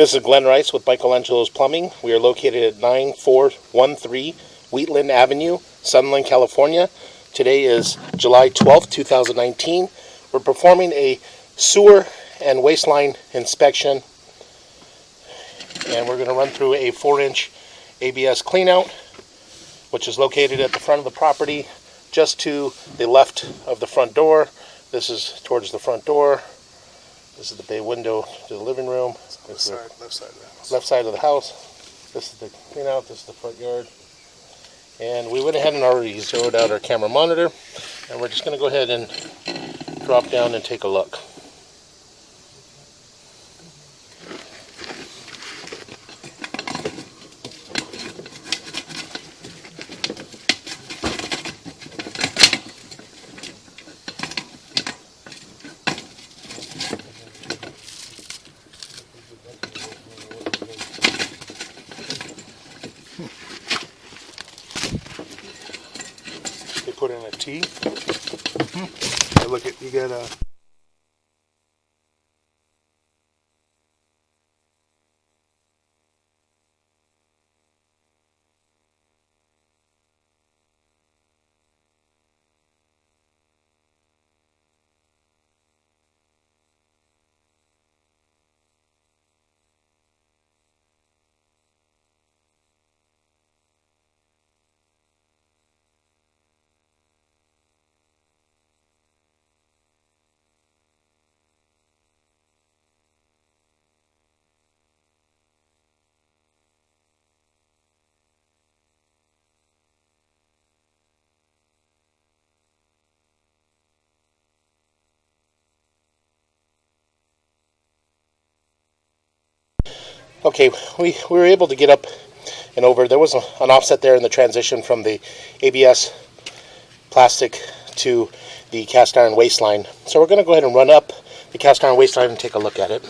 This is Glenn Rice with Michelangelo's Plumbing. We are located at 9413 Wheatland Avenue, Sunland, California. Today is July 12th, 2019. We're performing a sewer and waistline inspection, and we're going to run through a 4-inch ABS cleanout, which is located at the front of the property, just to the left of the front door. This is towards the front door. This is the bay window to the living room. Left side of the house. Left side of the house. This is the clean out. This is the front yard. And we went ahead and already zeroed out our camera monitor. And we're just going to go ahead and drop down and take a look. They put in a T. Hey, look at, you got a... Okay, we were able to get up and over. There was an offset there in the transition from the ABS plastic to the cast iron waistline. So we're going to go ahead and run up the cast iron waistline and take a look at it.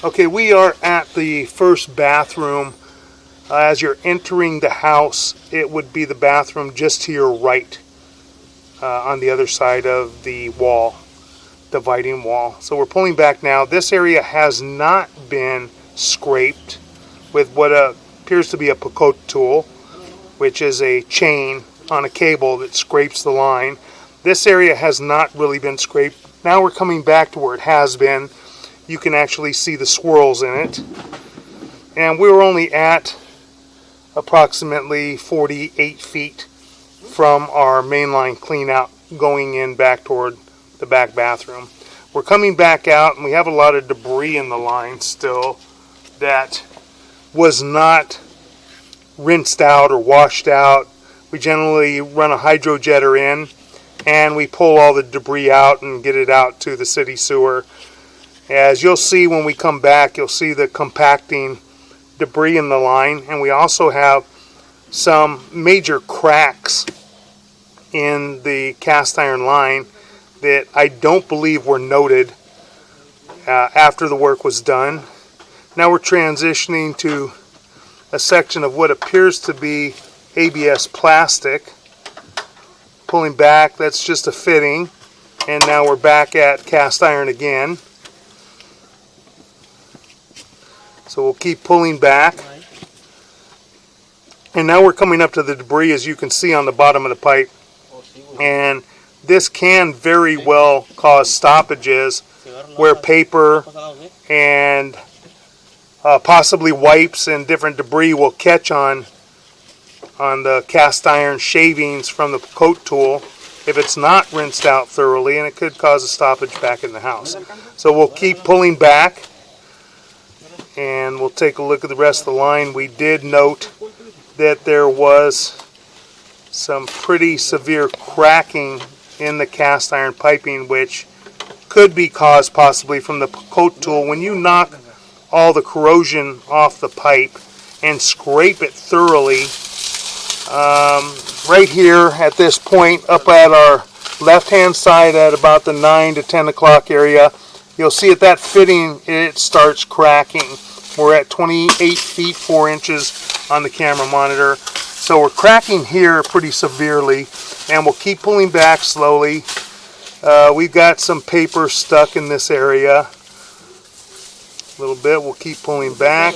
Okay, we are at the first bathroom. As you're entering the house, it would be the bathroom just to your right, on the other side of the wall, dividing wall. So we're pulling back now. This area has not been scraped with what appears to be a picote tool, which is a chain on a cable that scrapes the line. This area has not really been scraped. Now we're coming back to where it has been. You can actually see the swirls in it. And we were only at approximately 48 feet from our mainline clean out going in back toward the back bathroom. We're coming back out and we have a lot of debris in the line still that was not rinsed out or washed out. We generally run a hydro jetter in and we pull all the debris out and get it out to the city sewer. As you'll see when we come back, you'll see the compacting debris in the line, and we also have some major cracks in the cast iron line that I don't believe were noted after the work was done. Now we're transitioning to a section of what appears to be ABS plastic. Pulling back, that's just a fitting, and now we're back at cast iron again. So we'll keep pulling back. And now we're coming up to the debris, as you can see on the bottom of the pipe. And this can very well cause stoppages where paper and possibly wipes and different debris will catch on the cast iron shavings from the coat tool if it's not rinsed out thoroughly, and it could cause a stoppage back in the house. So we'll keep pulling back and we'll take a look at the rest of the line. We did note that there was some pretty severe cracking in the cast iron piping, which could be caused possibly from the coat tool. When you knock all the corrosion off the pipe and scrape it thoroughly, right here at this point up at our left hand side at about the 9 to 10 o'clock area, you'll see at that fitting it starts cracking. We're at 28 feet 4 inches on the camera monitor. So we're cracking here pretty severely, and we'll keep pulling back slowly. We've got some paper stuck in this area. A little bit, we'll keep pulling back.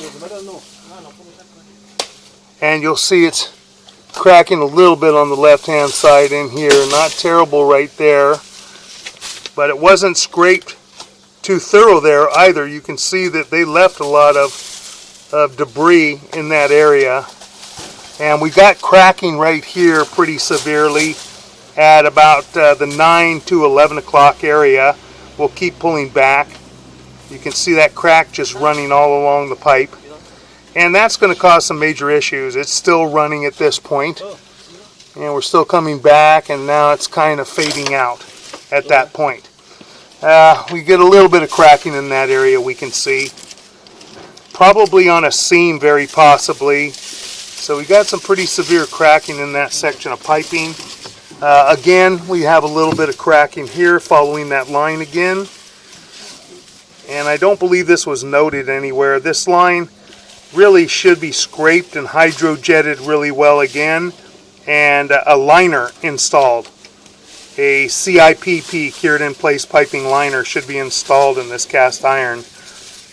And you'll see it's cracking a little bit on the left hand side in here. Not terrible right there, but it wasn't scraped too thorough there either. You can see that they left a lot of debris in that area. And we got cracking right here pretty severely at about the 9 to 11 o'clock area. We'll keep pulling back. You can see that crack just running all along the pipe. And that's going to cause some major issues. It's still running at this point. And we're still coming back, and now it's kind of fading out at that point. We get a little bit of cracking in that area, we can see. Probably on a seam, very possibly. So we got some pretty severe cracking in that section of piping. Again, we have a little bit of cracking here following that line again. And I don't believe this was noted anywhere. This line really should be scraped and hydrojetted really well again, and a liner installed. A CIPP, cured in place piping liner, should be installed in this cast iron,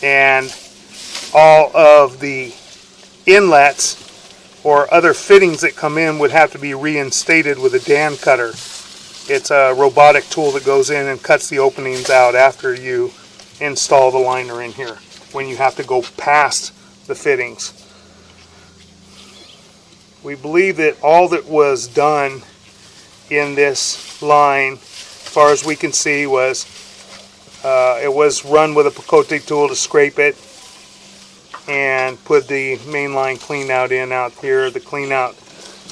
and all of the inlets or other fittings that come in would have to be reinstated with a Dan cutter. It's a robotic tool that goes in and cuts the openings out after you install the liner in here, when you have to go past the fittings. We believe that all that was done in this line, as far as we can see, was it was run with a picote tool to scrape it and put the mainline clean out in out here, the clean out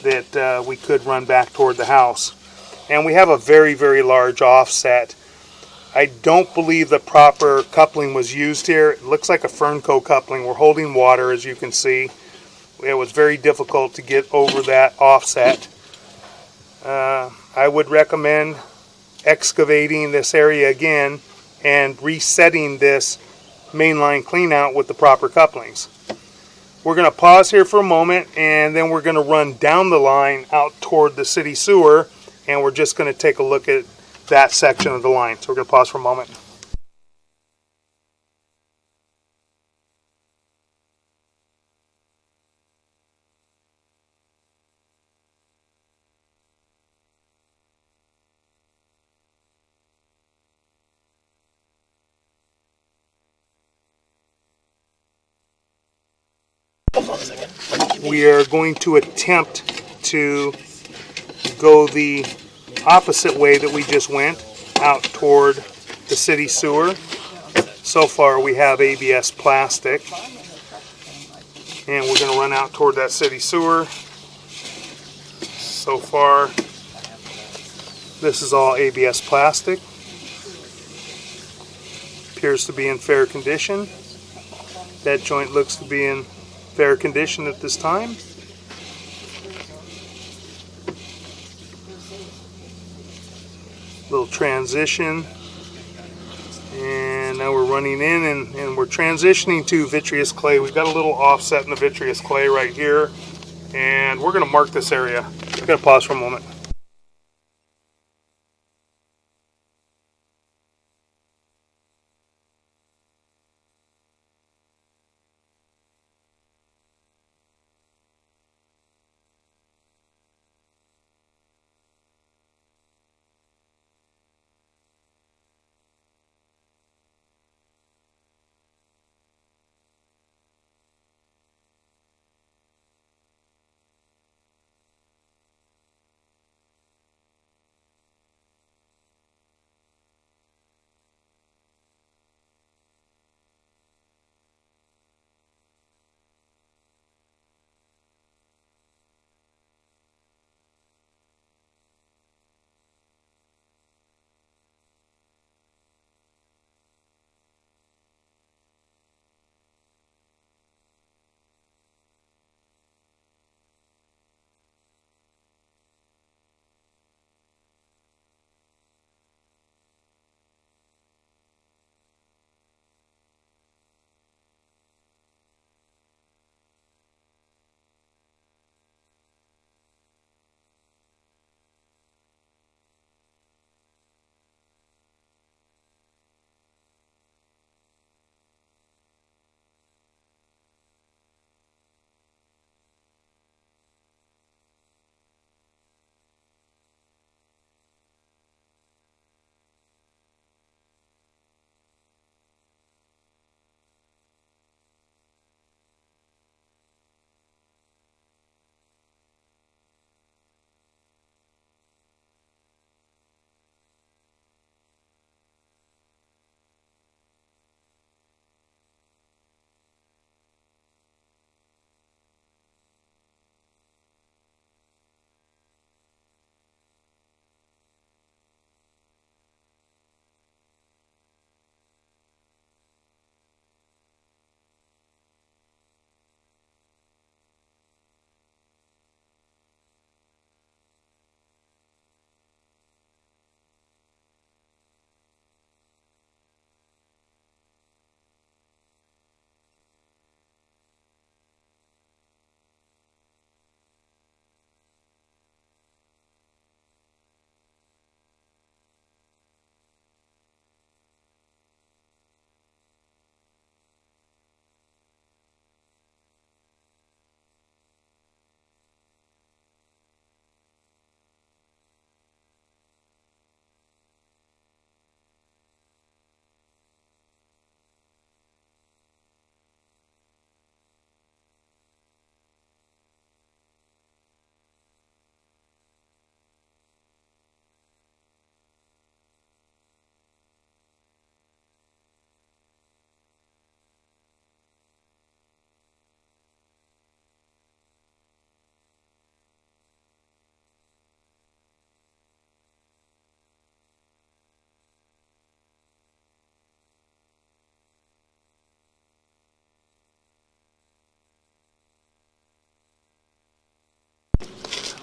that we could run back toward the house. And we have a very, very large offset. I don't believe the proper coupling was used here. It looks like a Fernco coupling. We're holding water, as you can see. It was very difficult to get over that offset. I would recommend excavating this area again and resetting this mainline clean out with the proper couplings. We're going to pause here for a moment, and then we're going to run down the line out toward the city sewer, and we're just going to take a look at that section of the line. So we're going to pause for a moment. We are going to attempt to go the opposite way that we just went, out toward the city sewer. So far we have ABS plastic, and we're going to run out toward that city sewer. So far this is all ABS plastic. Appears to be in fair condition. That joint looks to be in fair condition at this time. Little transition, and now we're running in, and we're transitioning to vitreous clay. We've got a little offset in the vitreous clay right here, and we're going to mark this area. I'm going to pause for a moment.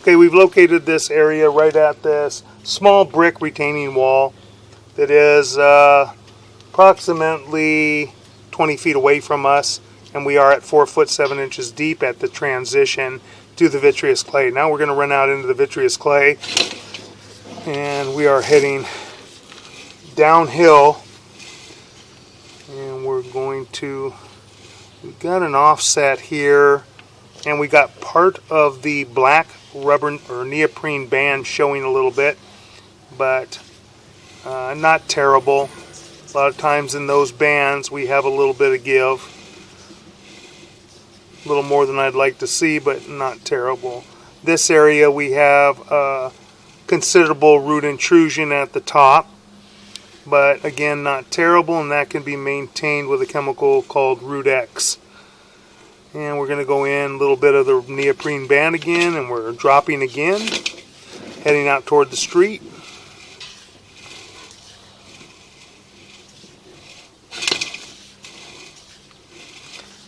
Okay, we've located this area right at this small brick retaining wall that is approximately 20 feet away from us, and we are at 4 foot 7 inches deep at the transition to the vitreous clay. Now we're going to run out into the vitreous clay, and we are heading downhill, and we're going to, we've got an offset here, and we got part of the black rubber or neoprene band showing a little bit, but not terrible. A lot of times in those bands we have a little bit of give, a little more than I'd like to see, but not terrible. This area we have considerable root intrusion at the top, but again not terrible, and that can be maintained with a chemical called Root X. And we're going to go in a little bit of the neoprene band again, and we're dropping again, heading out toward the street.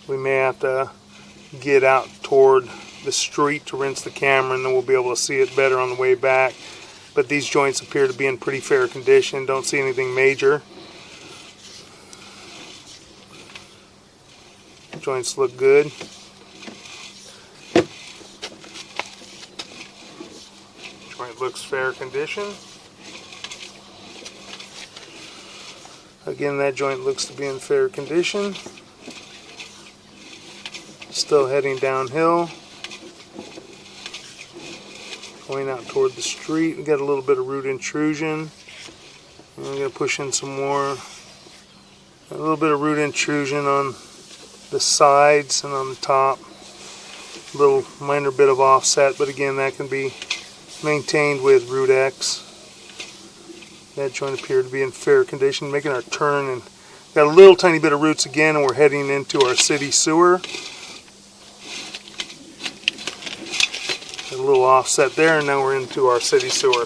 We may have to get out toward the street to rinse the camera, and then we'll be able to see it better on the way back. But these joints appear to be in pretty fair condition. Don't see anything major. Joints look good. Joint looks fair condition. Again, that joint looks to be in fair condition. Still heading downhill. Going out toward the street. We got a little bit of root intrusion. And I'm going to push in some more. A little bit of root intrusion on the sides and on the top. A little minor bit of offset, but again that can be maintained with Root X. That joint appeared to be in fair condition. Making our turn, and got a little tiny bit of roots again, and we're heading into our city sewer. A little offset there, and now we're into our city sewer.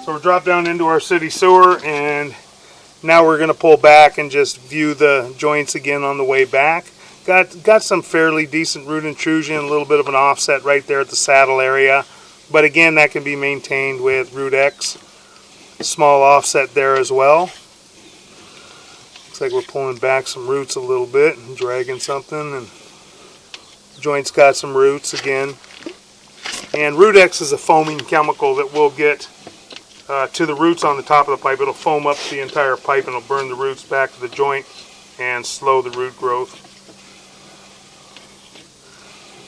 So we're dropped down into our city sewer, and now we're going to pull back and just view the joints again on the way back. Got some fairly decent root intrusion, a little bit of an offset right there at the saddle area, but again that can be maintained with Root X. Small offset there as well. Looks like we're pulling back some roots a little bit and dragging something, and the joint's got some roots again. And Root X is a foaming chemical that will get to the roots on the top of the pipe. It'll foam up the entire pipe, and it'll burn the roots back to the joint and slow the root growth.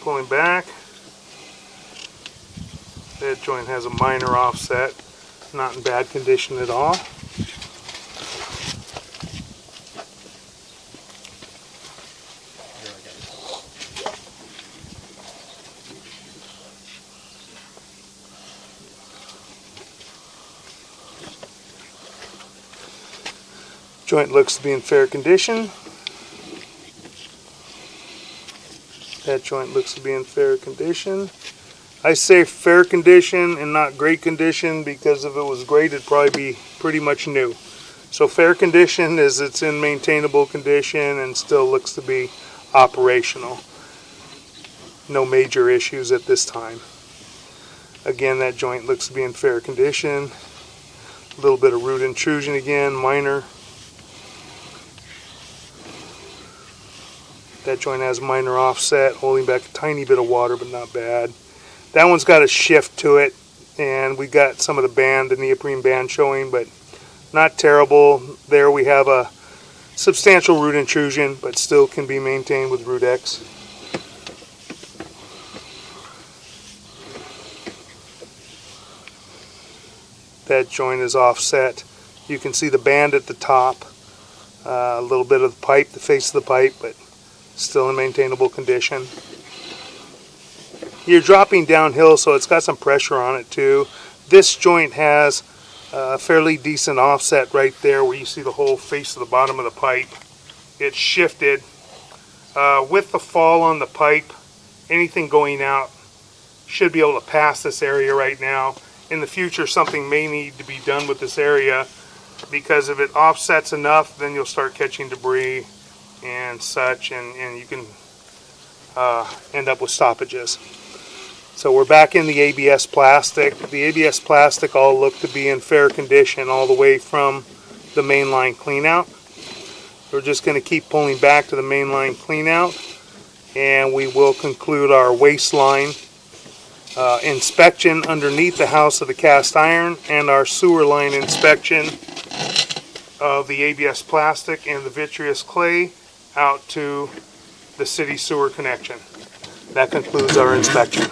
Pulling back. That joint has a minor offset, not in bad condition at all. Joint looks to be in fair condition. That joint looks to be in fair condition. I say fair condition and not great condition, because if it was great it'd probably be pretty much new. So fair condition is it's in maintainable condition and still looks to be operational. No major issues at this time. Again, that joint looks to be in fair condition. A little bit of root intrusion again, minor. That joint has minor offset, holding back a tiny bit of water, but not bad. That one's got a shift to it, and we got some of the band, the neoprene band showing, but not terrible. There we have a substantial root intrusion, but still can be maintained with Root X. That joint is offset. You can see the band at the top, a little bit of the pipe, the face of the pipe, but still in maintainable condition. You're dropping downhill, so it's got some pressure on it too. This joint has a fairly decent offset right there where you see the whole face of the bottom of the pipe. It's shifted. With the fall on the pipe, anything going out should be able to pass this area right now. In the future, something may need to be done with this area, because if it offsets enough, then you'll start catching debris and such, and you can end up with stoppages. So we're back in the ABS plastic. The ABS plastic all look to be in fair condition all the way from the mainline cleanout. We're just going to keep pulling back to the mainline cleanout, and we will conclude our waistline inspection underneath the house of the cast iron and our sewer line inspection of the ABS plastic and the vitreous clay out to the city sewer connection. That concludes our inspection.